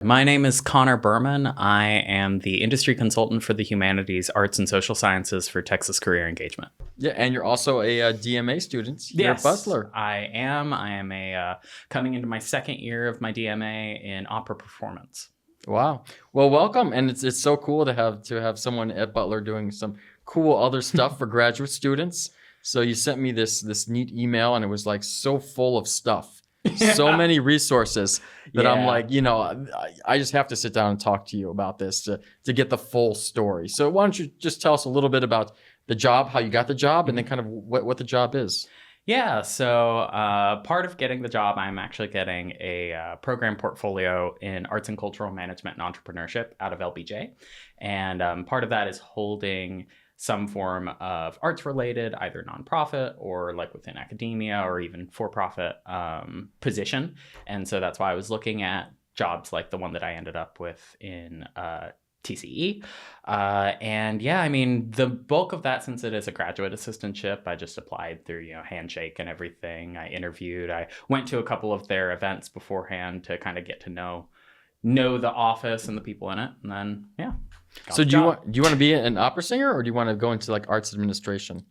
My name is Connor Behrmann. I am the industry consultant for the humanities, arts, and social sciences for Texas Career Engagement. Yeah, and you're also a DMA student here at Yes, Butler. I am. I am coming into my second year of my DMA in opera performance. Wow. Well, welcome, and it's so cool to have someone at Butler doing some cool other stuff for graduate students. So you sent me this neat email, and it was like so full of stuff. So many resources that I'm like, I just have to sit down and talk to you about this to get the full story. So why don't you just tell us a little bit about the job, how you got the job, and then kind of what the job is. Yeah, so part of getting the job, I'm actually getting a program portfolio in arts and cultural management and entrepreneurship out of LBJ. And part of that is holding some form of arts related, either nonprofit or like within academia or even for-profit position. And so that's why I was looking at jobs like the one that I ended up with in TCE. And yeah, I mean, the bulk of that, since it is a graduate assistantship, I just applied through, Handshake and everything. I interviewed, I went to a couple of their events beforehand to kind of get to know the office and the people in it. And then, yeah. So do you want to be an opera singer, or do you want to go into like arts administration?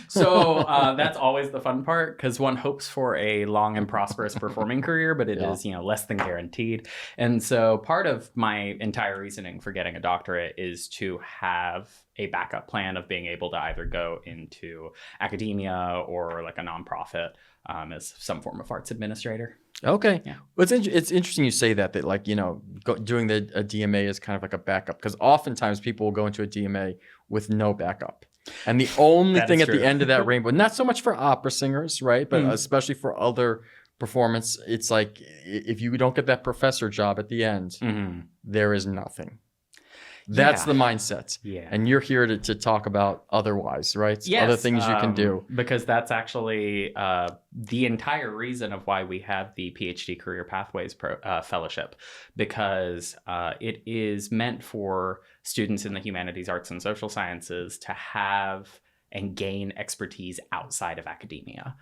So that's always the fun part, because one hopes for a long and prosperous performing career, but it is less than guaranteed. And so part of my entire reasoning for getting a doctorate is to have a backup plan of being able to either go into academia or like a nonprofit as some form of arts administrator. Okay. Yeah. Well, it's interesting you say that like, doing a DMA is kind of like a backup, because oftentimes people will go into a DMA with no backup. And the only thing at the end of that rainbow, not so much for opera singers, right? But especially for other performance, it's like if you don't get that professor job at the end, there is nothing. That's the mindset. Yeah. And you're here to talk about otherwise, right? Yes, other things you can do. Because that's actually the entire reason of why we have the PhD Career Pathways Fellowship, because it is meant for students in the humanities, arts, and social sciences to have and gain expertise outside of academia.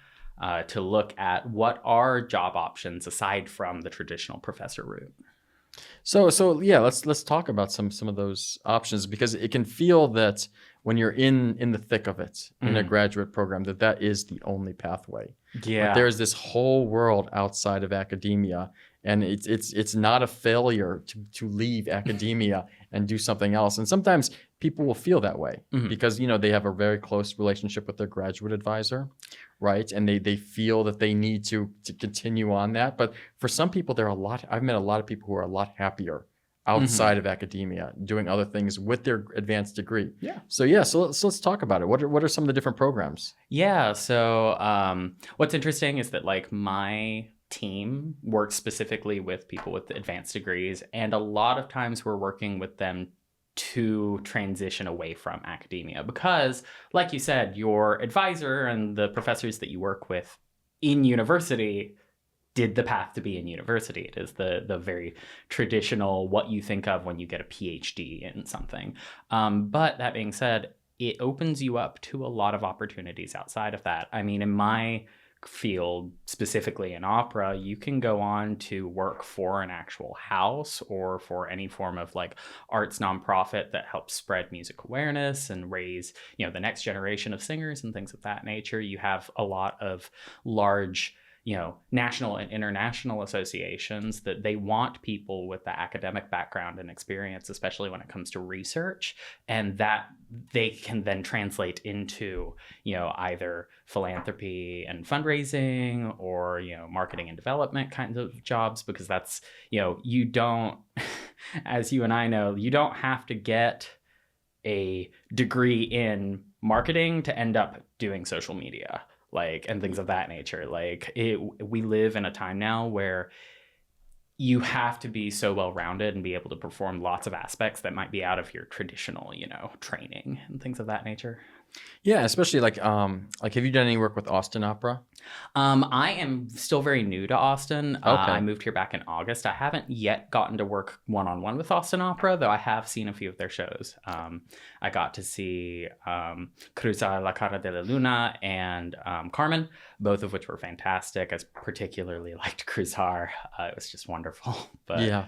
To look at what are job options aside from the traditional professor route. So yeah, let's talk about some of those options, because it can feel that when you're in the thick of it in a graduate program that is the only pathway. Yeah, but there's this whole world outside of academia, and it's not a failure to leave academia and do something else. And sometimes people will feel that way because they have a very close relationship with their graduate advisor, right? And they feel that they need to continue on that. But for some people, I've met a lot of people who are a lot happier outside of academia, doing other things with their advanced degree. Yeah. So let's talk about it. What are some of the different programs? Yeah. So what's interesting is that like my team works specifically with people with advanced degrees, and a lot of times we're working with them to transition away from academia, because like you said, your advisor and the professors that you work with in university did the path to be in university. It is the very traditional what you think of when you get a PhD in something. But that being said, it opens you up to a lot of opportunities outside of that. I mean, in my field, specifically in opera, you can go on to work for an actual house or for any form of like arts nonprofit that helps spread music awareness and raise, the next generation of singers and things of that nature. You have a lot of large national and international associations that they want people with the academic background and experience, especially when it comes to research, and that they can then translate into, either philanthropy and fundraising or, marketing and development kinds of jobs, because that's, you don't, as you and I know, you don't have to get a degree in marketing to end up doing social media. And things of that nature. We live in a time now where you have to be so well-rounded and be able to perform lots of aspects that might be out of your traditional, training and things of that nature. Yeah, especially like have you done any work with Austin Opera? I am still very new to Austin. Okay. I moved here back in August. I haven't yet gotten to work one-on-one with Austin Opera, though I have seen a few of their shows. I got to see Cruzar La Cara de la Luna and Carmen, both of which were fantastic. I particularly liked Cruzar. It was just wonderful. But yeah.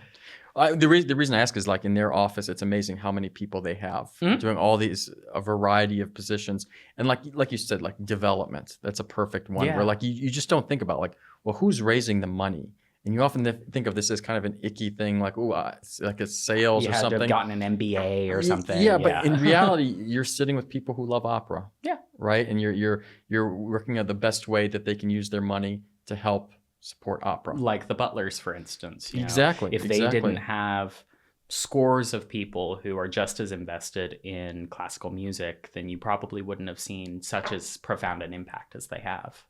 The reason I ask is like in their office, it's amazing how many people they have doing all these, a variety of positions. And like you said, like development, that's a perfect one where like you just don't think about like, well, who's raising the money? And you often think of this as kind of an icky thing, like, it's like a sales or something. You had to have gotten an MBA or something. Yeah, but in reality, you're sitting with people who love opera. Yeah. Right? And you're working at the best way that they can use their money to help support opera. Like the Butlers, for instance. Exactly. If they didn't have scores of people who are just as invested in classical music, then you probably wouldn't have seen such as profound an impact as they have.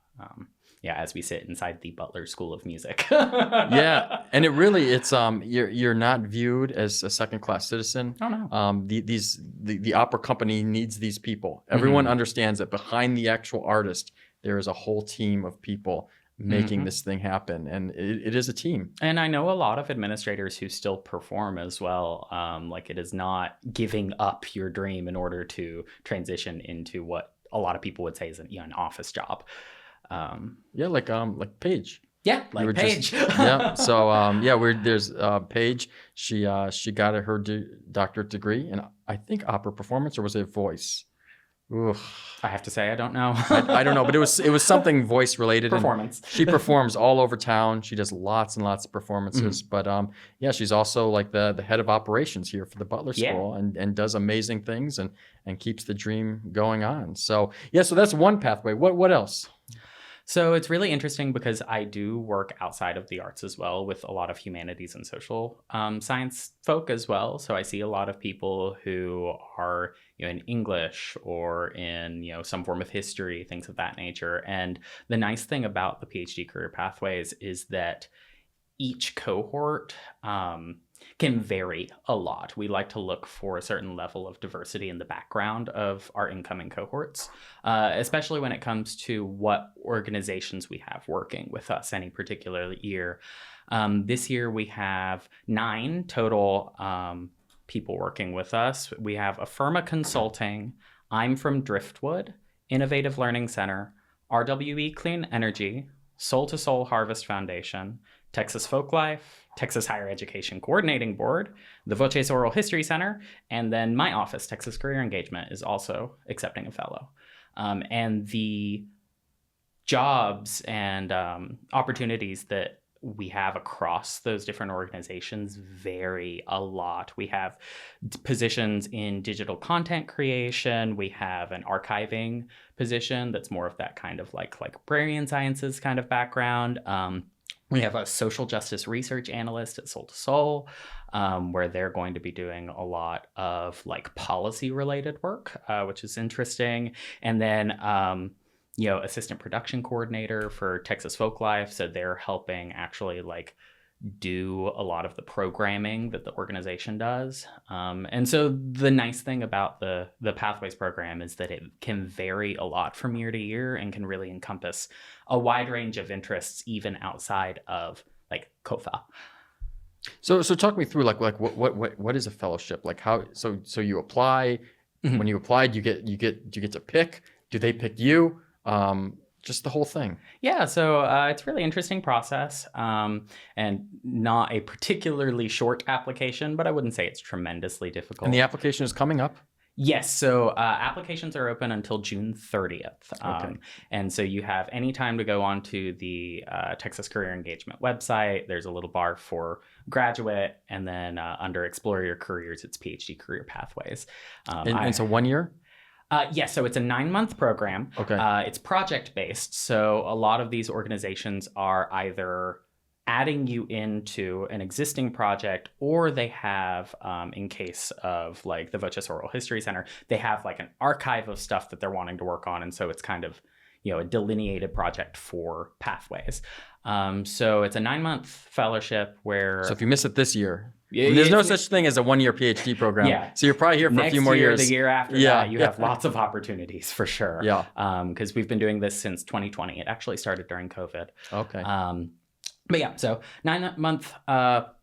As we sit inside the Butler School of Music. Yeah, and it's you're not viewed as a second-class citizen. Oh no. The opera company needs these people. Everyone understands that behind the actual artist, there is a whole team of people making this thing happen, and it is a team. And I know a lot of administrators who still perform as well. Like it is not giving up your dream in order to transition into what a lot of people would say is an office job. Like Paige. Yeah, like Paige. So there's Paige. She got her doctorate degree in I think opera performance, or was it voice? Oof. I have to say I don't know. I don't know, but it was something voice related. Performance. She performs all over town. She does lots and lots of performances. But she's also like the head of operations here for the Butler School and does amazing things and keeps the dream going on. So so that's one pathway. What else? So it's really interesting because I do work outside of the arts as well with a lot of humanities and social science folk as well. So I see a lot of people who are in English or in some form of history, things of that nature. And the nice thing about the PhD career pathways is that each cohort can vary a lot. We like to look for a certain level of diversity in the background of our incoming cohorts, especially when it comes to what organizations we have working with us any particular year. This year we have 9 total people working with us. We have Affirma Consulting, I'm from Driftwood, Innovative Learning Center, RWE Clean Energy, Soul to Soul Harvest Foundation, Texas Folklife, Texas Higher Education Coordinating Board, the Voces Oral History Center, and then my office, Texas Career Engagement, is also accepting a fellow. And the jobs and opportunities that we have across those different organizations vary a lot. We have positions in digital content creation. We have an archiving position that's more of that kind of like librarian sciences kind of background. We have a social justice research analyst at Soul to Soul, where they're going to be doing a lot of like policy related work, which is interesting. And then, assistant production coordinator for Texas Folklife. So they're helping actually like do a lot of the programming that the organization does. And so the nice thing about the Pathways program is that it can vary a lot from year to year and can really encompass a wide range of interests, even outside of like COFA. So talk me through like what is a fellowship? Like how, so you apply, when you applied, you get to pick, do they pick you? Just the whole thing. Yeah, so it's a really interesting process and not a particularly short application, but I wouldn't say it's tremendously difficult. And the application is coming up? Yes, so applications are open until June 30th. Okay. And so you have any time to go onto the Texas Career Engagement website. There's a little bar for graduate, and then under Explore Your Careers, it's PhD Career Pathways. And so 1 year? Yes, so it's a 9-month program. Okay. It's project-based, so a lot of these organizations are either adding you into an existing project, or they have, in case of like the Voces Oral History Center, they have like an archive of stuff that they're wanting to work on, and so it's kind of a delineated project for Pathways. So it's a 9-month fellowship where... So if you miss it this year... there's no such thing as a 1-year PhD program. Yeah. So you're probably here for a few more years. The year after that, you have lots of opportunities for sure. Yeah. Because we've been doing this since 2020. It actually started during COVID. Okay. But yeah, so 9-month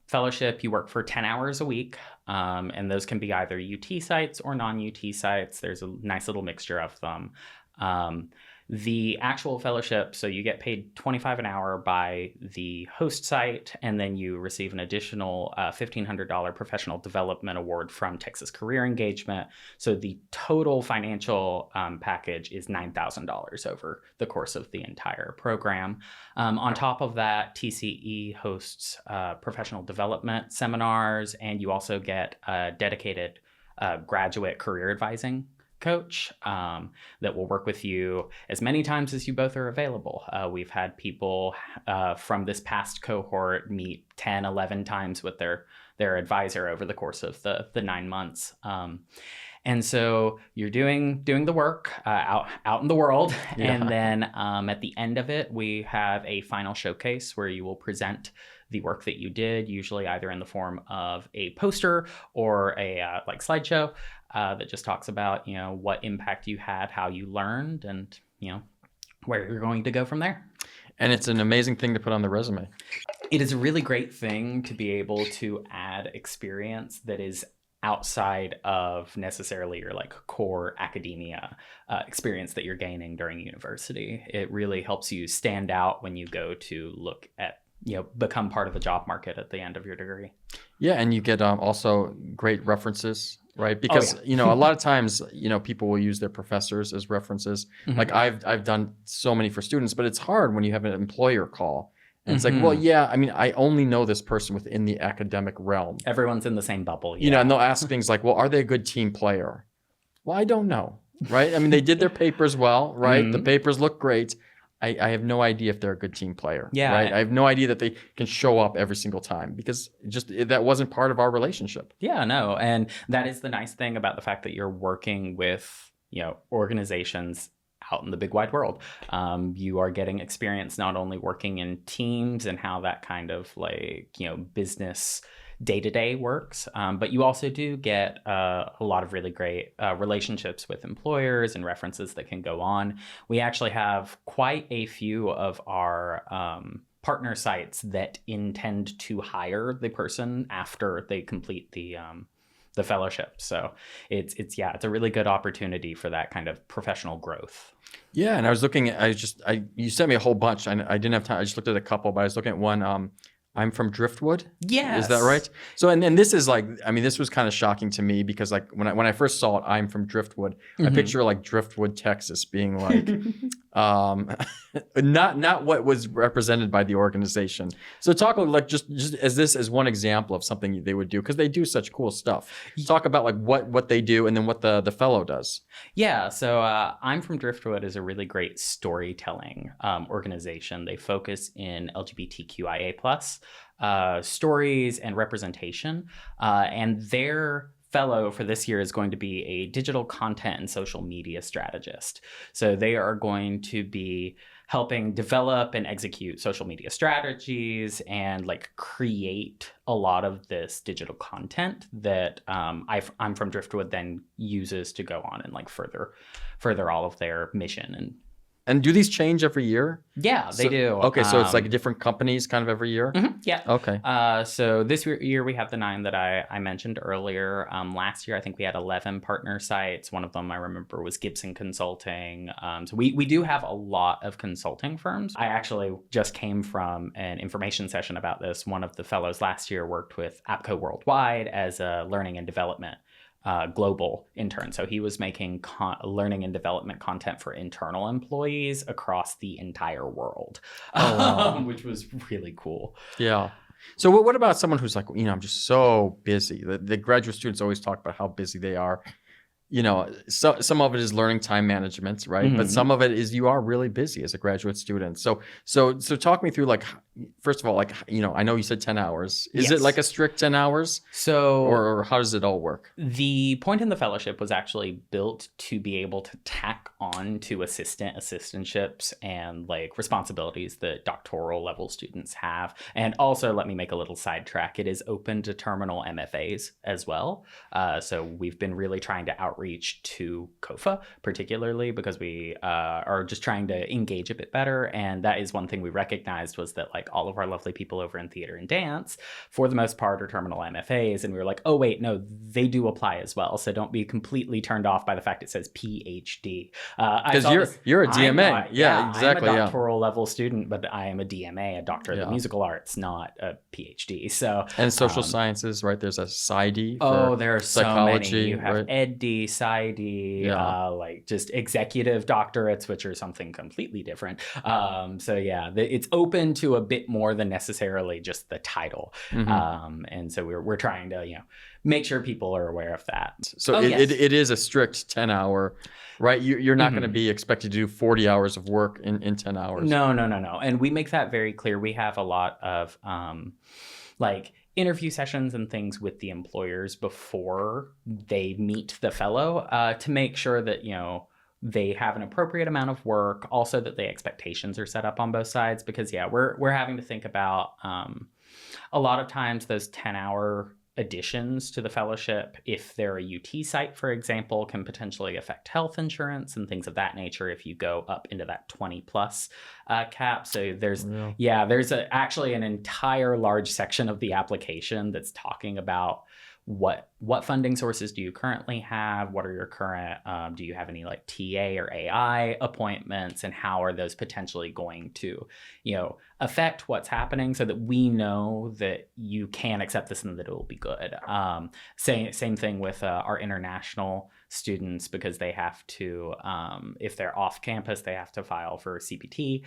fellowship, you work for 10 hours a week. And those can be either UT sites or non-UT sites. There's a nice little mixture of them. The actual fellowship, so you get paid $25 an hour by the host site, and then you receive an additional $1,500 professional development award from Texas Career Engagement. So the total financial package is $9,000 over the course of the entire program. On top of that, TCE hosts professional development seminars, and you also get a dedicated graduate career advising coach that will work with you as many times as you both are available. We've had people from this past cohort meet 10, 11 times with their advisor over the course of the 9 months. And so you're doing the work out in the world. Yeah. And then at the end of it, we have a final showcase where you will present the work that you did, usually either in the form of a poster or a like slideshow that just talks about, what impact you had, how you learned, and, where you're going to go from there. And it's an amazing thing to put on the resume. It is a really great thing to be able to add experience that is outside of necessarily your like core academia experience that you're gaining during university. It really helps you stand out when you go to look at, become part of the job market at the end of your degree. Yeah, and you get also great references, right? Because, a lot of times, people will use their professors as references. Mm-hmm. Like I've done so many for students, but it's hard when you have an employer call. And it's like, well, yeah, I mean, I only know this person within the academic realm. Everyone's in the same bubble. Yeah. And they'll ask things like, well, are they a good team player? Well, I don't know, right? I mean, they did their papers well, right? Mm-hmm. The papers look great. I have no idea if they're a good team player. Yeah. Right? I have no idea that they can show up every single time because that wasn't part of our relationship. Yeah, no. And that is the nice thing about the fact that you're working with, organizations out in the big wide world. You are getting experience not only working in teams and how that kind of business day-to-day works, but you also do get a lot of really great relationships with employers and references that can go on. We actually have quite a few of our partner sites that intend to hire the person after they complete the fellowship. So it's a really good opportunity for that kind of professional growth. Yeah. And I was looking at, you sent me a whole bunch. I didn't have time. I just looked at a couple, but I was looking at one, I'm from Driftwood. Yes. Is that right? So, and this is this was kind of shocking to me because when I first saw it, I'm from Driftwood. Mm-hmm. I picture Driftwood, Texas being not what was represented by the organization. So talk just as one example of something they would do because they do such cool stuff. Talk about what they do and then what the fellow does. Yeah. So I'm from Driftwood is a really great storytelling organization. They focus in LGBTQIA+ stories and representation. And their fellow for this year is going to be a digital content and social media strategist. So they are going to be helping develop and execute social media strategies and create a lot of this digital content that I'm from Driftwood then uses to go on and further all of their mission. And do these change every year? Yeah, they do. Okay, so it's different companies kind of every year? Mm-hmm, yeah. Okay. So this year we have the 9 that I mentioned earlier. Last year I think we had 11 partner sites. One of them I remember was Gibson Consulting. So we do have a lot of consulting firms. I actually just came from an information session about this. One of the fellows last year worked with APCO Worldwide as a learning and development global intern. So he was making learning and development content for internal employees across the entire world, which was really cool. Yeah. So what about someone who's I'm just so busy? The graduate students always talk about how busy they are. So some of it is learning time management, right? Mm-hmm. But some of it is you are really busy as a graduate student. So talk me through first of all, I know you said 10 hours. Is it a strict 10 hours? So or how does it all work? The point in the fellowship was actually built to be able to tack on to assistantships and responsibilities that doctoral level students have. And also let me make a little sidetrack. It is open to terminal MFAs as well. So we've been really trying to outreach outreach to COFA, particularly because we are just trying to engage a bit better. And that is one thing we recognized, was that like all of our lovely people over in theater and dance, for the most part, are terminal MFAs. And we were like, oh, wait, no, they do apply as well. So don't be completely turned off by the fact it says PhD. Because you're a DMA. Yeah, exactly. I'm a doctoral level student, but I am a DMA, a doctorate of musical arts, not a PhD. So and social sciences, right? There's a PsyD. There are psychology, so many. You have right? EdD, PsyD, like just executive doctorates, which are something completely different. So yeah, it's open to a bit more than necessarily just the title. And so we're trying to, make sure people are aware of that. So it is a strict 10-hour, right? You're not going to be expected to do 40 hours of work in 10 hours. No. And we make that very clear. We have a lot of like interview sessions and things with the employers before they meet the fellow to make sure that, they have an appropriate amount of work. Also that the expectations are set up on both sides, because we're having to think about a lot of times those 10-hour additions to the fellowship, if they're a UT site, for example, can potentially affect health insurance and things of that nature if you go up into that 20 plus cap. So there's actually an entire large section of the application that's talking about what funding sources do you currently have? What are your current, do you have any like TA or AI appointments, and how are those potentially going to, affect what's happening, so that we know that you can accept this and that it will be good. Same thing with our international students, because they have to, if they're off campus, they have to file for CPT,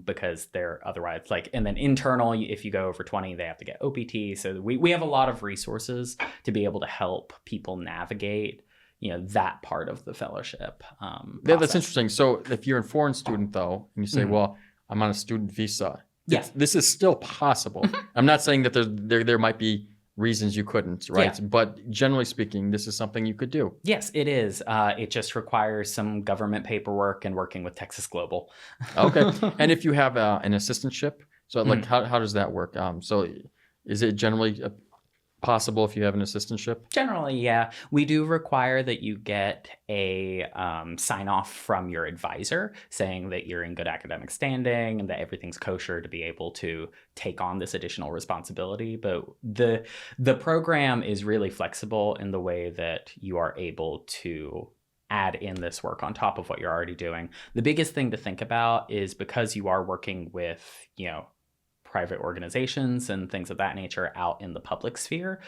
because they're otherwise and then internal, if you go over 20, they have to get OPT. So we have a lot of resources to be able to help people navigate, that part of the fellowship. Yeah, that's interesting. So if you're a foreign student though, and you say, well, I'm on a student visa. Yeah. This is still possible. I'm not saying that there might be reasons you couldn't, right? Yeah. But generally speaking, this is something you could do. Yes, it is. It just requires some government paperwork and working with Texas Global. Okay. And if you have an assistantship, so how does that work? So is it generally possible if you have an assistantship? Generally, yeah. We do require that you get a sign off from your advisor saying that you're in good academic standing and that everything's kosher to be able to take on this additional responsibility. But the program is really flexible in the way that you are able to add in this work on top of what you're already doing. The biggest thing to think about is, because you are working with, private organizations and things of that nature out in the public sphere,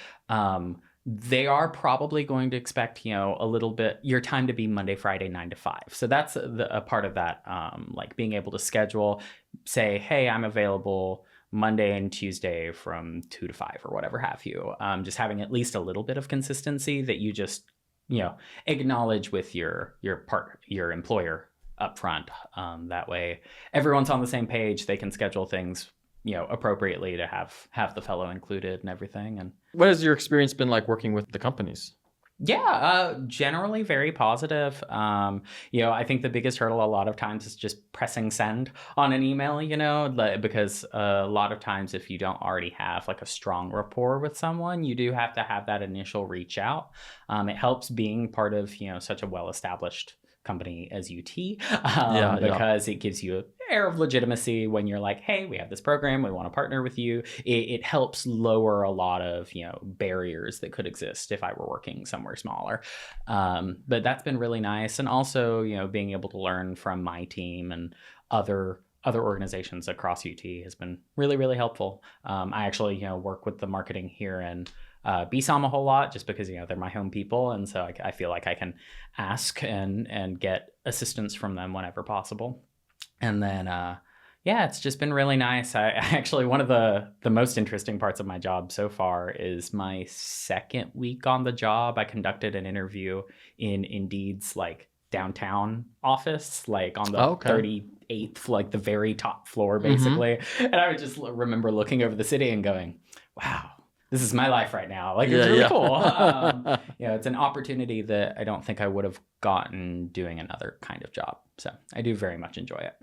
they are probably going to expect, a little bit your time to be Monday, Friday, 9 to 5. So that's a part of that, like being able to schedule, say, hey, I'm available Monday and Tuesday from 2 to 5 or whatever have you. Just having at least a little bit of consistency that you just, acknowledge with your employer up front. That way everyone's on the same page. They can schedule things appropriately to have the fellow included and everything. And what has your experience been like working with the companies? Yeah, generally very positive. I think the biggest hurdle a lot of times is just pressing send on an email, because a lot of times if you don't already have like a strong rapport with someone, you do have to have that initial reach out. It helps being part of, such a well-established company as UT, because it gives you an air of legitimacy when you're like, hey, we have this program, we want to partner with you. It helps lower a lot of barriers that could exist if I were working somewhere smaller. But that's been really nice. And also being able to learn from my team and other organizations across UT has been really, really helpful. I actually work with the marketing here and BSOM a whole lot, just because they're my home people, and so I feel like I can ask and get assistance from them whenever possible. And then it's just been really nice. I actually, one of the most interesting parts of my job so far is my second week on the job. I conducted an interview in Indeed's downtown office, on the 38th, the very top floor basically. And I would just remember looking over the city and going, wow, this is my life right now. It's really cool. It's an opportunity that I don't think I would have gotten doing another kind of job. So I do very much enjoy it.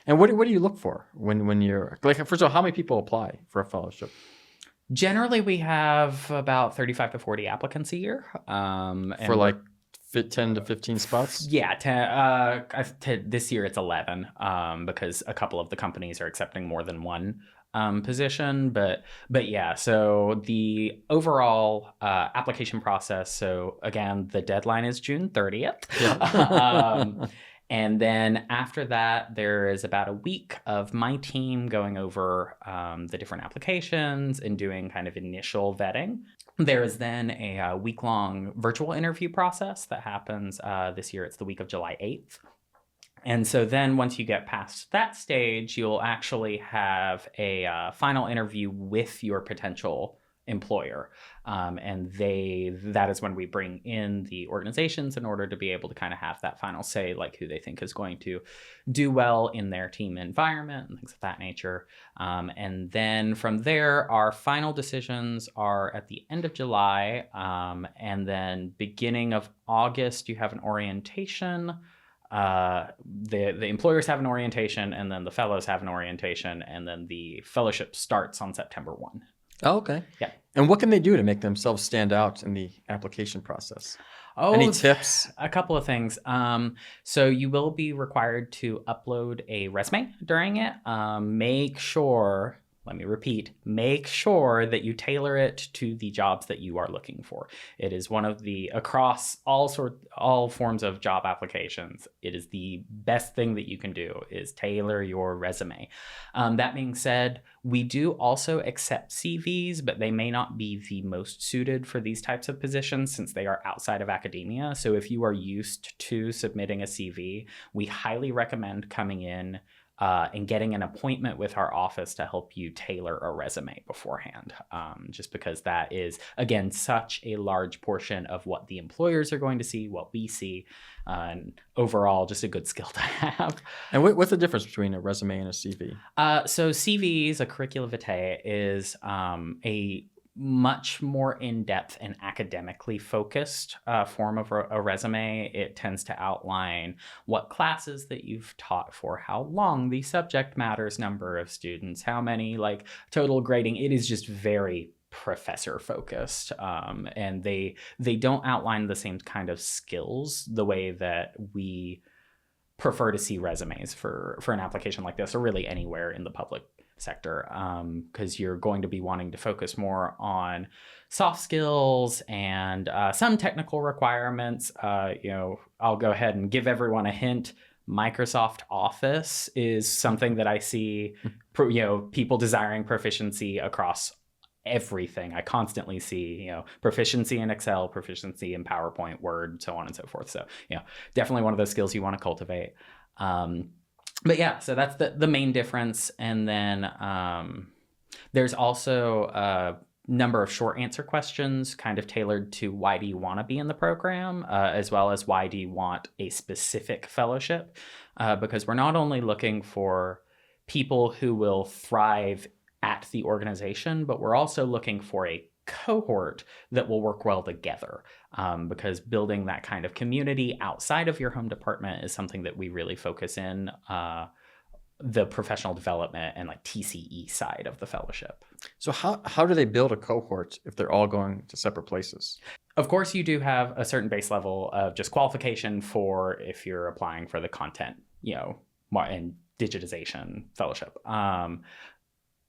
And what do you look for when you're first of all, how many people apply for a fellowship? Generally, we have about 35 to 40 applicants a year. For 10 to 15 spots? Yeah, this year it's 11 because a couple of the companies are accepting more than one position. But yeah, so the overall application process. So again, the deadline is June 30th. Yeah. And then after that, there is about a week of my team going over the different applications and doing kind of initial vetting. There is then a week-long virtual interview process that happens this year. It's the week of July 8th. And so then once you get past that stage, you'll actually have a final interview with your potential employer. And that is when we bring in the organizations in order to be able to kind of have that final say, like who they think is going to do well in their team environment and things of that nature. And then from there, our final decisions are at the end of July. And then beginning of August, you have an orientation. The employers have an orientation, and then the fellows have an orientation, and then the fellowship starts on September 1. Oh, okay. Yeah. And what can they do to make themselves stand out in the application process? Any tips? A couple of things. So you will be required to upload a resume during it. Let me repeat, make sure that you tailor it to the jobs that you are looking for. It is one of the, across all forms of job applications, it is the best thing that you can do is tailor your resume. That being said, we do also accept CVs, but they may not be the most suited for these types of positions since they are outside of academia. So if you are used to submitting a CV, we highly recommend coming in and getting an appointment with our office to help you tailor a resume beforehand, just because that is, again, such a large portion of what the employers are going to see, what we see, and overall just a good skill to have. And what's the difference between a resume and a CV? So CVs, a curricula vitae, is a much more in-depth and academically focused form of a resume. It tends to outline what classes that you've taught for, how long, the subject matters, number of students, how many, like total grading. It is just very professor focused, and they don't outline the same kind of skills the way that we prefer to see resumes for an application like this, or really anywhere in the public sector, because you're going to be wanting to focus more on soft skills and some technical requirements. I'll go ahead and give everyone a hint. Microsoft Office is something that I see, people desiring proficiency across everything. I constantly see, proficiency in Excel, proficiency in PowerPoint, Word, so on and so forth. So, definitely one of those skills you want to cultivate. But yeah, so that's the main difference. And then there's also a number of short answer questions kind of tailored to why do you want to be in the program, as well as why do you want a specific fellowship, because we're not only looking for people who will thrive at the organization, but we're also looking for a cohort that will work well together, because building that kind of community outside of your home department is something that we really focus in the professional development and like TCE side of the fellowship. So how do they build a cohort if they're all going to separate places? Of course, you do have a certain base level of just qualification for if you're applying for the content, and digitization fellowship.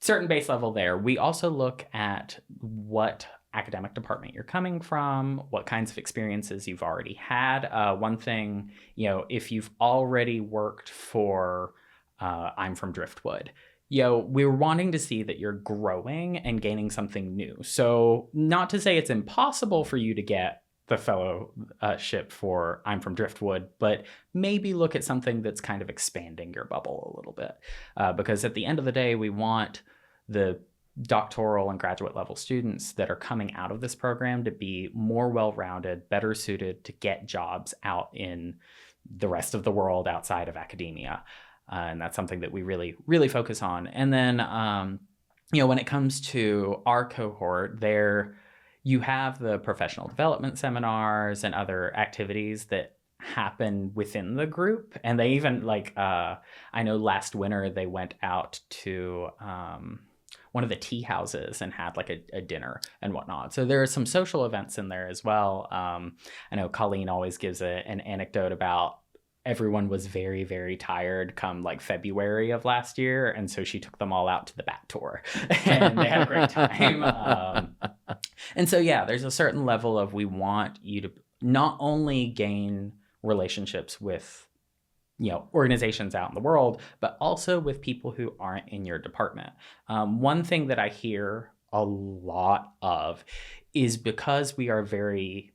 Certain base level there. We also look at what academic department you're coming from, what kinds of experiences you've already had. One thing, if you've already worked for, I'm from Driftwood, we're wanting to see that you're growing and gaining something new. So not to say it's impossible for you to get the fellowship for I'm from Driftwood, but maybe look at something that's kind of expanding your bubble a little bit. Because at the end of the day, we want the doctoral and graduate level students that are coming out of this program to be more well-rounded, better suited to get jobs out in the rest of the world outside of academia. And that's something that we really, really focus on. And then, when it comes to our cohort, there you have the professional development seminars and other activities that happen within the group. And they even I know last winter they went out to one of the tea houses and had like a dinner and whatnot. So there are some social events in there as well. I know Colleen always gives an anecdote about everyone was very, very tired come like February of last year. And so she took them all out to the bat tour and they had a great time. And so, yeah, there's a certain level of we want you to not only gain relationships with, you know, organizations out in the world, but also with people who aren't in your department. One thing that I hear a lot of is because we are very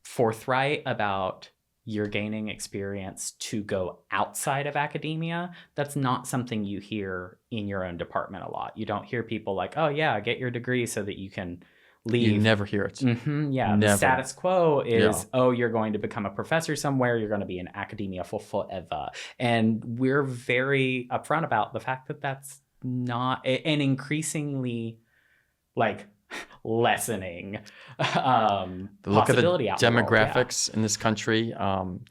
forthright about you're gaining experience to go outside of academia. That's not something you hear in your own department a lot. You don't hear people like, oh yeah, get your degree so that you can leave. You never hear it. Yeah. Never. The status quo is, oh, you're going to become a professor somewhere. You're going to be in academia for forever. And we're very upfront about the fact that that's not an increasingly like lessening look at the demographics in this country on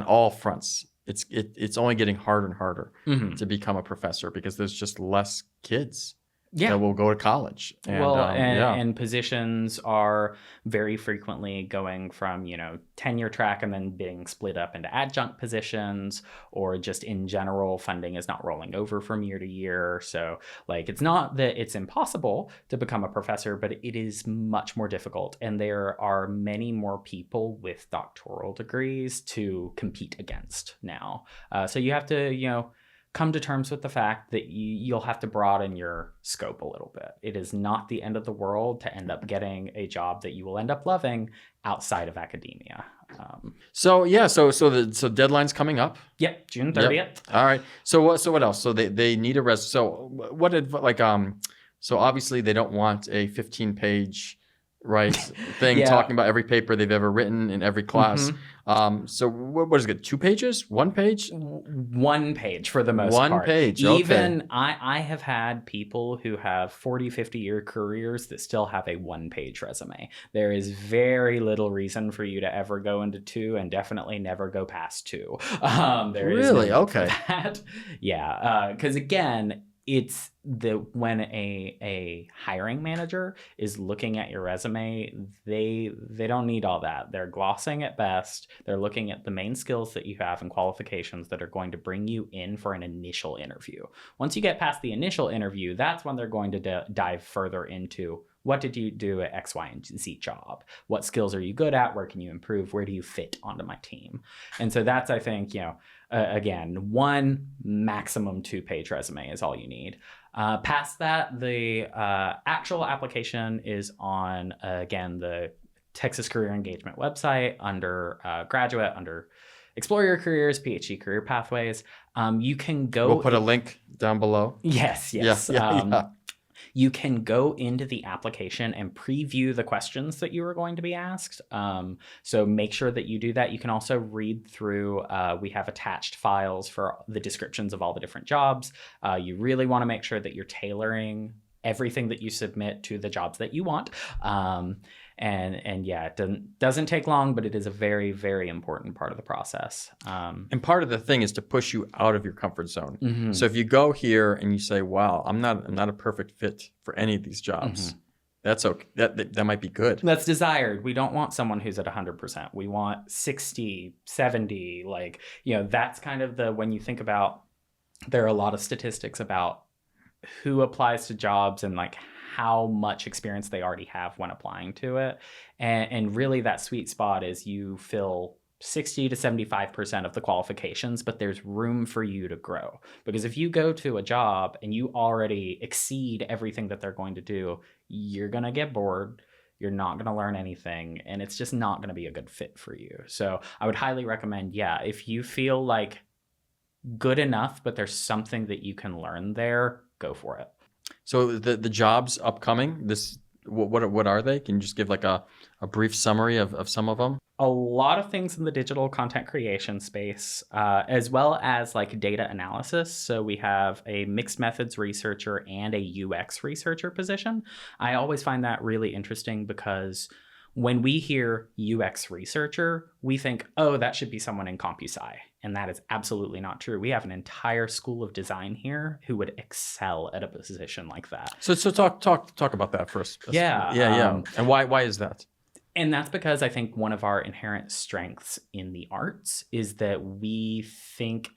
all fronts. It's only getting harder and harder to become a professor because there's just less kids that will go to college. And positions are very frequently going from, you know, tenure track and then being split up into adjunct positions, or just in general, funding is not rolling over from year to year. So like, it's not that it's impossible to become a professor, but it is much more difficult. And there are many more people with doctoral degrees to compete against now. So you have to, you know, come to terms with the fact that you'll have to broaden your scope a little bit. It is not the end of the world to end up getting a job that you will end up loving outside of academia. So deadline's coming up. Yep, June 30th. Yep. All right. So what else? So they need a so what so obviously they don't want a 15-page thing talking about every paper they've ever written in every class. So what is it? 2 pages? 1 page? 1 page for the most part. 1 page. Okay. Even I have had people who have 40, 50-year careers that still have a 1-page resume. There is very little reason for you to ever go into 2, and definitely never go past 2. Really? Okay. Yeah. Because again, it's when a hiring manager is looking at your resume, they don't need all that. They're glossing at best. They're looking at the main skills that you have and qualifications that are going to bring you in for an initial interview. Once you get past the initial interview, that's when they're going to dive further into what did you do at X, Y, and Z job? What skills are you good at? Where can you improve? Where do you fit onto my team? And so that's, I think, you know, again, 1 maximum 2-page resume is all you need. Past that, the actual application is on, again, the Texas Career Engagement website under graduate, under Explore Your Careers, PhD Career Pathways. You can go... We'll put a link down below. Yes. Yeah. You can go into the application and preview the questions that you are going to be asked. So make sure that you do that. You can also read through, we have attached files for the descriptions of all the different jobs. You really want to make sure that you're tailoring everything that you submit to the jobs that you want. And yeah, it doesn't take long, but it is a very, very important part of the process. And part of the thing is to push you out of your comfort zone. So if you go here and you say, wow, I'm not a perfect fit for any of these jobs, that's okay. That might be good. That's desired. We don't want someone who's at 100%. We want 60, 70, like, you know, that's kind of when you think about, there are a lot of statistics about who applies to jobs and like how much experience they already have when applying to it. And really that sweet spot is you fill 60 to 75% of the qualifications, but there's room for you to grow. Because if you go to a job and you already exceed everything that they're going to do, you're going to get bored. You're not going to learn anything, and it's just not going to be a good fit for you. So I would highly recommend, if you feel like good enough, but there's something that you can learn there, go for it. So the jobs upcoming, what are they? Can you just give like a brief summary of some of them? A lot of things in the digital content creation space, as well as like data analysis. So we have a mixed methods researcher and a UX researcher position. I always find that really interesting because When we hear UX researcher, we think, oh, that should be someone in CompuSci. And that is absolutely not true. We have an entire school of design here who would excel at a position like that. So talk about that first. Yeah. And why is that? And that's because I think one of our inherent strengths in the arts is that we think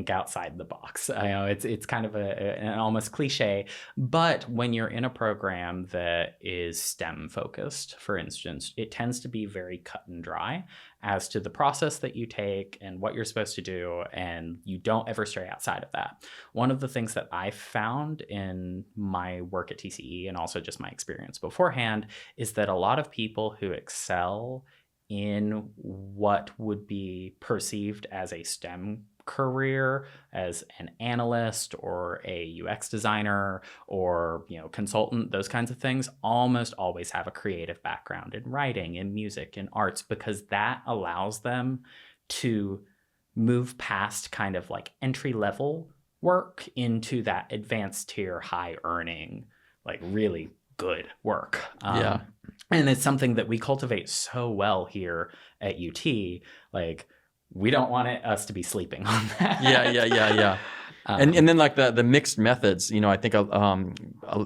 outside the box. I know it's kind of an almost cliche, but when you're in a program that is STEM focused, for instance, it tends to be very cut and dry as to the process that you take and what you're supposed to do, and you don't ever stray outside of that. One of the things that I found in my work at TCE and also just my experience beforehand is that a lot of people who excel in what would be perceived as a STEM career, as an analyst or a UX designer or consultant, those kinds of things, almost always have a creative background in writing, in music, in arts, because that allows them to move past kind of like entry level work into that advanced tier, high earning, like really good work. And it's something that we cultivate so well here at UT. Like, we don't want us to be sleeping on that. Yeah. And then like the mixed methods, I think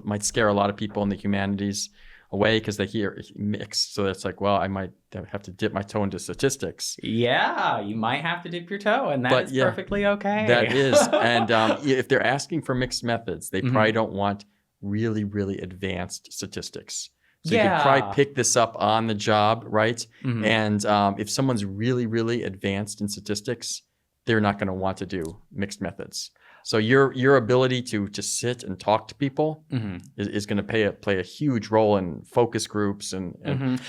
might scare a lot of people in the humanities away because they hear mixed. So it's like, well, I might have to dip my toe into statistics. Yeah, you might have to dip your toe, and that is perfectly okay. That is. And if they're asking for mixed methods, they probably don't want really, really advanced statistics. So you could probably pick this up on the job, right? And if someone's really, really advanced in statistics, they're not going to want to do mixed methods. So your ability to just sit and talk to people is going to play a huge role in focus groups and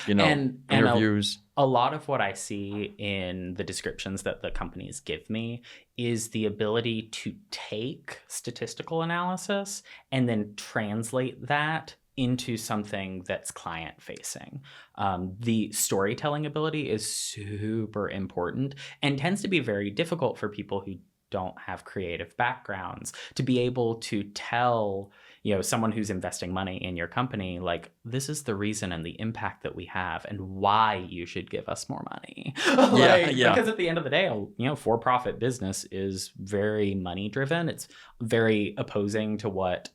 interviews. And a lot of what I see in the descriptions that the companies give me is the ability to take statistical analysis and then translate that into something that's client facing. The storytelling ability is super important and tends to be very difficult for people who don't have creative backgrounds to be able to tell someone who's investing money in your company, like, this is the reason and the impact that we have and why you should give us more money. Because at the end of the day, for-profit business is very money driven. It's very opposing to what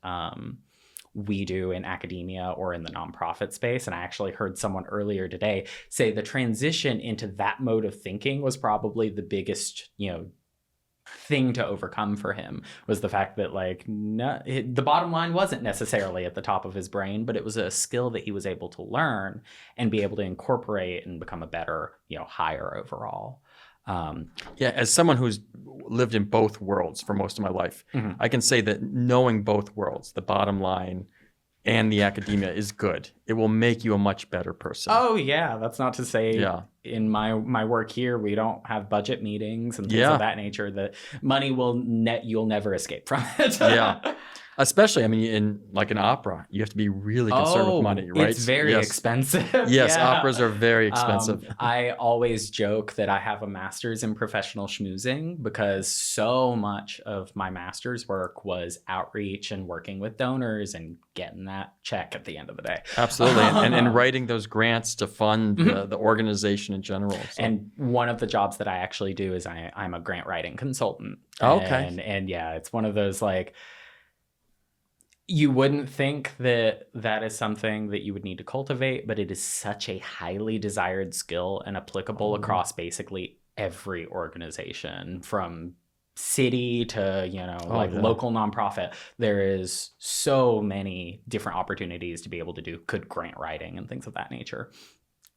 we do in academia or in the nonprofit space. And I actually heard someone earlier today say the transition into that mode of thinking was probably the biggest, thing to overcome for him, was the fact that the bottom line wasn't necessarily at the top of his brain, but it was a skill that he was able to learn and be able to incorporate and become a better, hire overall. As someone who's lived in both worlds for most of my life, I can say that knowing both worlds, the bottom line and the academia, is good. It will make you a much better person. Oh yeah, that's not to say in my work here we don't have budget meetings and things of that nature. The money you'll never escape from it. Especially, in an opera, you have to be really concerned with money, right? It's very expensive. Yes, operas are very expensive. I always joke that I have a master's in professional schmoozing because so much of my master's work was outreach and working with donors and getting that check at the end of the day. Absolutely, and writing those grants to fund the organization in general. So. And one of the jobs that I actually do is I'm a grant writing consultant. Okay. And it's one of those you wouldn't think that is something that you would need to cultivate, but it is such a highly desired skill and applicable across basically every organization, from city to, local nonprofit. There is so many different opportunities to be able to do good grant writing and things of that nature.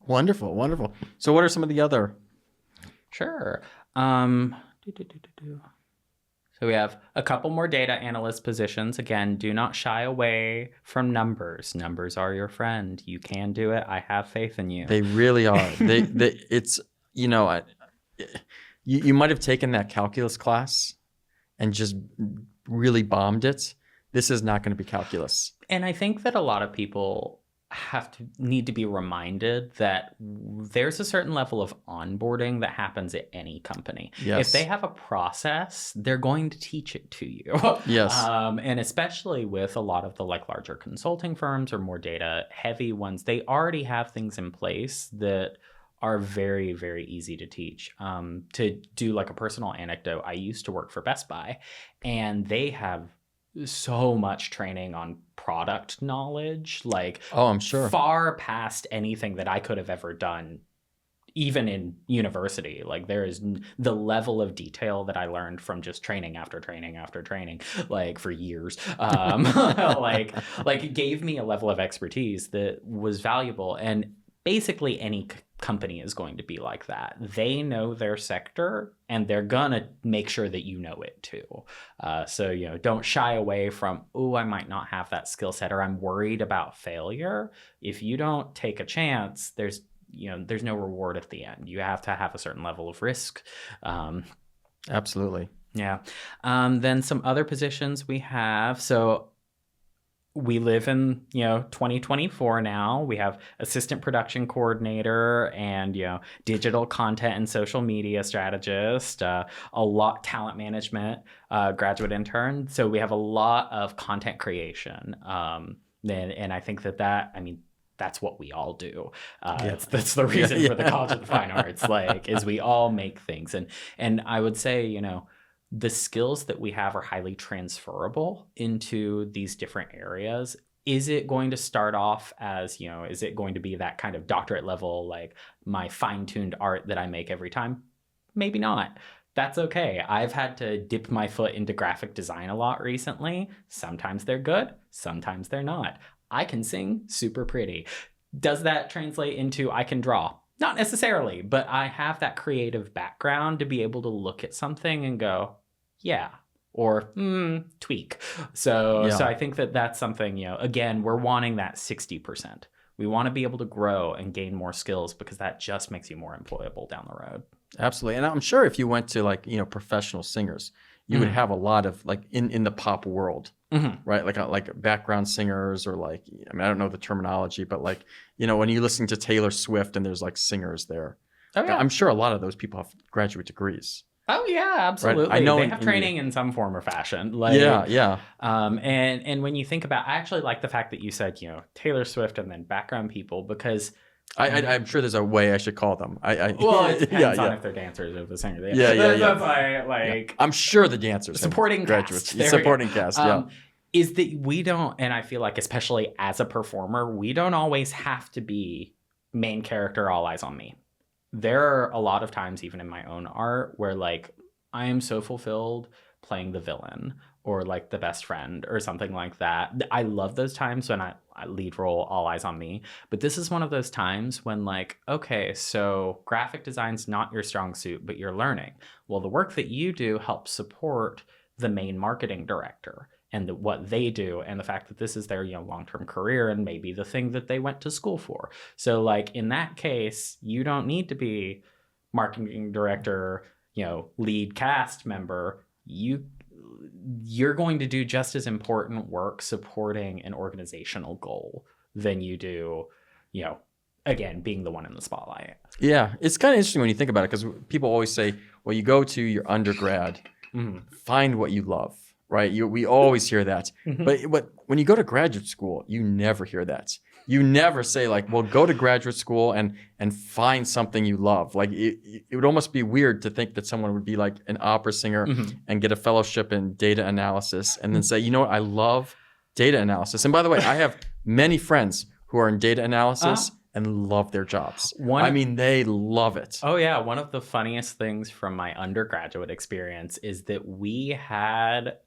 Wonderful. So what are some of the other? Sure. So we have a couple more data analyst positions. Again, do not shy away from numbers. Numbers are your friend. You can do it. I have faith in you. They really are. It's, you might have taken that calculus class and just really bombed it. This is not going to be calculus. And I think that a lot of people need to be reminded that there's a certain level of onboarding that happens at any company. Yes. If they have a process, they're going to teach it to you. Yes. And especially with a lot of the like larger consulting firms or more data heavy ones, they already have things in place that are very, very easy to teach. To do like a personal anecdote, I used to work for Best Buy, and they have so much training on product knowledge, like I'm sure far past anything that I could have ever done, even in university. Like there is the level of detail that I learned from just training after training after training, like for years, like it gave me a level of expertise that was valuable. And basically any company is going to be like that. They know their sector, and they're gonna make sure that you know it too. So don't shy away from, I might not have that skill set, or I'm worried about failure. If you don't take a chance, there's no reward at the end. You have to have a certain level of risk. Absolutely. Yeah. Then some other positions we have. So we live in 2024 now. We have assistant production coordinator and digital content and social media strategist, a lot talent management graduate intern. So we have a lot of content creation, and I think that's what we all do. That's the reason for the College of the Fine Arts, is we all make things, and I would say the skills that we have are highly transferable into these different areas. Is it going to start off as, is it going to be that kind of doctorate level, like my fine-tuned art that I make every time? Maybe not. That's okay. I've had to dip my foot into graphic design a lot recently. Sometimes they're good, sometimes they're not. I can sing super pretty. Does that translate into I can draw? Not necessarily, but I have that creative background to be able to look at something and go, yeah, or tweak. So I think that's something, again, we're wanting that 60%. We want to be able to grow and gain more skills, because that just makes you more employable down the road. Absolutely. And I'm sure if you went to professional singers, you would have a lot of in the pop world, right? Like background singers, or I don't know the terminology, but when you listen to Taylor Swift and there's singers there, I'm sure a lot of those people have graduate degrees. Oh yeah, absolutely. Right? I know they have training in some form or fashion. Yeah. And when you think about, I actually like the fact that you said, Taylor Swift and then background people, because I'm sure there's a way I should call them. Well, it depends on if they're dancers or the singer. Yeah. I'm sure the dancers, supporting graduates, cast. Supporting cast. Is that we don't, and I feel like especially as a performer, we don't always have to be main character, all eyes on me. There are a lot of times, even in my own art, where I am so fulfilled playing the villain or the best friend or something like that. I love those times when I lead role, all eyes on me. But this is one of those times when okay, so graphic design's not your strong suit, but you're learning. Well, the work that you do helps support the main marketing director and what they do, and the fact that this is their long-term career and maybe the thing that they went to school for. So in that case, you don't need to be marketing director, lead cast member. You're going to do just as important work supporting an organizational goal than you do, again, being the one in the spotlight. Yeah, it's kind of interesting when you think about it, because people always say, well, you go to your undergrad, find what you love. Right? We always hear that. But when you go to graduate school, you never hear that. You never say well, go to graduate school and find something you love. It would almost be weird to think that someone would be an opera singer and get a fellowship in data analysis and then say, what, I love data analysis. And by the way, I have many friends who are in data analysis and love their jobs. They love it. Oh yeah. One of the funniest things from my undergraduate experience is that we had,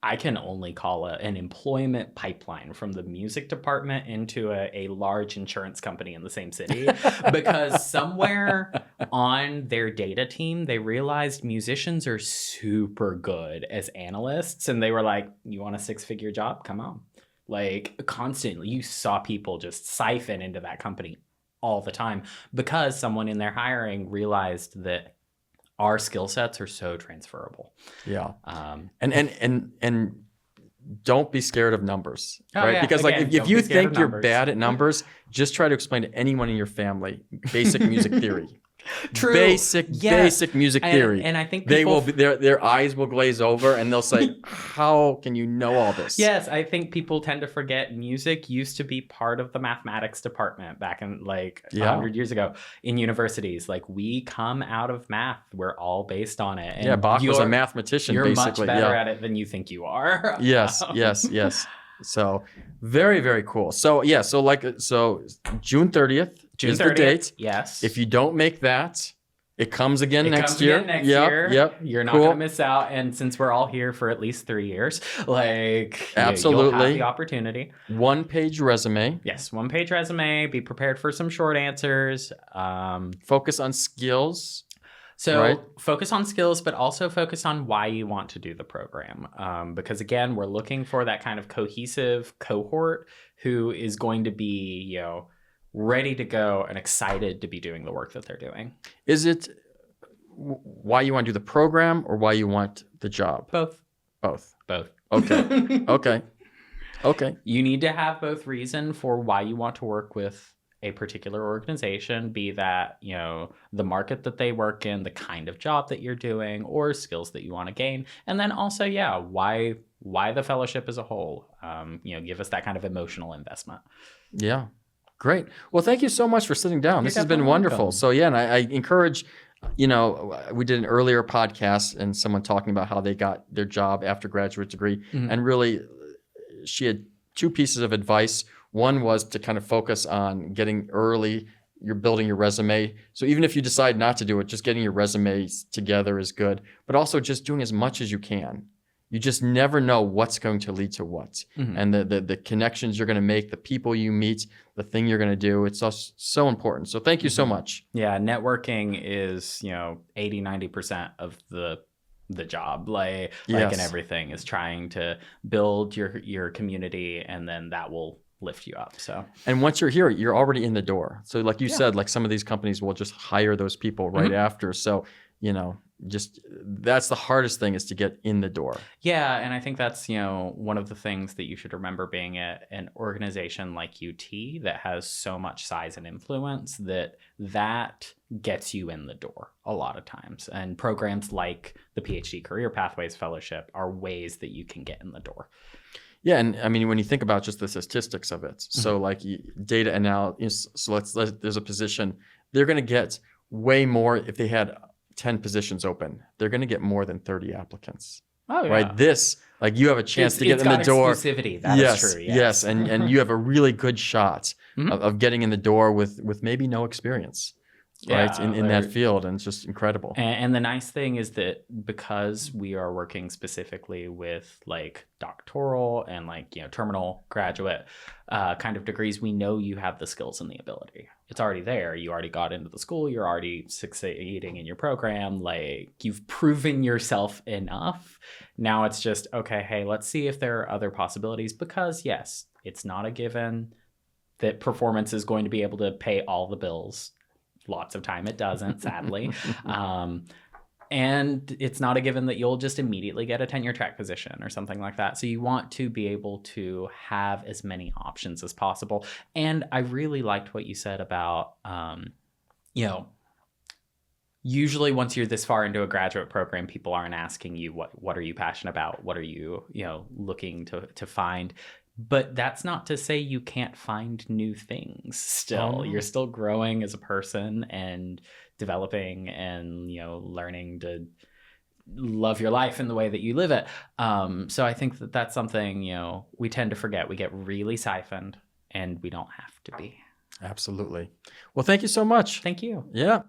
I can only call it an employment pipeline from the music department into a large insurance company in the same city, because somewhere on their data team, they realized musicians are super good as analysts. And they were like, you want a 6-figure job? Come on. Constantly, you saw people just siphon into that company all the time, because someone in their hiring realized that our skill sets are so transferable. Yeah. And don't be scared of numbers, Oh, right? yeah. Because Again, like if don't you be scared think of you're numbers. bad at numbers, just try to explain to anyone in your family basic music theory. True. Basic music theory. And I think they people will be, their eyes will glaze over and they'll say, how can you know all this? Yes, I think people tend to forget music used to be part of the mathematics department back in like 100 years ago in universities. Like we come out of math. We're all based on it. And Bach was a mathematician, you're basically. much better at it than you think you are. Yes. So very, very cool. So so June 30th is the date. Yes. If you don't make that, it comes again next year. Yep. You're not going to miss out. And since we're all here for at least 3 years, like absolutely, you'll have the opportunity. 1-page resume. Yes, 1-page resume. Be prepared for some short answers. Focus on skills. So focus on skills, but also focus on why you want to do the program. Because again, we're looking for that kind of cohesive cohort who is going to be, ready to go and excited to be doing the work that they're doing. Is it why you want to do the program or why you want the job? Both. Okay. Okay. You need to have both reason for why you want to work with a particular organization, be that, the market that they work in, the kind of job that you're doing, or skills that you want to gain. And then also, why the fellowship as a whole, give us that kind of emotional investment. Yeah. Great. Well, thank you so much for sitting down. This has been wonderful. Welcome. So and I encourage, we did an earlier podcast and someone talking about how they got their job after graduate degree. Mm-hmm. And really, she had 2 pieces of advice. One was to kind of focus on getting early, you're building your resume. So even if you decide not to do it, just getting your resumes together is good, but also just doing as much as you can. You just never know what's going to lead to what. Mm-hmm. And the connections you're going to make, the people you meet, the thing you're going to do, it's so important. So thank you so much. Yeah, networking is, 80-90% of the job, like and everything is trying to build your community, and then that will lift you up. So, and once you're here, you're already in the door. So like you said, like some of these companies will just hire those people right after. So, just that's the hardest thing, is to get in the door. Yeah, and I think that's, one of the things that you should remember being at an organization like UT that has so much size and influence, that gets you in the door a lot of times. And programs like the PhD Career Pathways Fellowship are ways that you can get in the door. Yeah, and I mean, when you think about just the statistics of it, so like data analysis, so there's a position, they're going to get way more. If they had 10 positions open, they're going to get more than 30 applicants. Oh, yeah. Right? This, like, you have a chance to get in the door. Exclusivity. That is true. Yes. And you have a really good shot of getting in the door with maybe no experience. Right, in that field, and it's just incredible. And the nice thing is that because we are working specifically with like doctoral and like terminal graduate kind of degrees, we know you have the skills and the ability. It's already there. You already got into the school. You're already succeeding in your program. Like, you've proven yourself enough. Now it's just, okay, hey, let's see if there are other possibilities. Because yes, it's not a given that performance is going to be able to pay all the bills. Lots of time it doesn't, sadly. And it's not a given that you'll just immediately get a tenure track position or something like that. So you want to be able to have as many options as possible. And I really liked what you said about, usually once you're this far into a graduate program, people aren't asking you, what are you passionate about? What are you, looking to find? But that's not to say you can't find new things still. You're still growing as a person and developing and, learning to love your life in the way that you live it. So I think that that's something, we tend to forget. We get really siphoned, and we don't have to be. Absolutely. Well, thank you so much. Thank you. Yeah.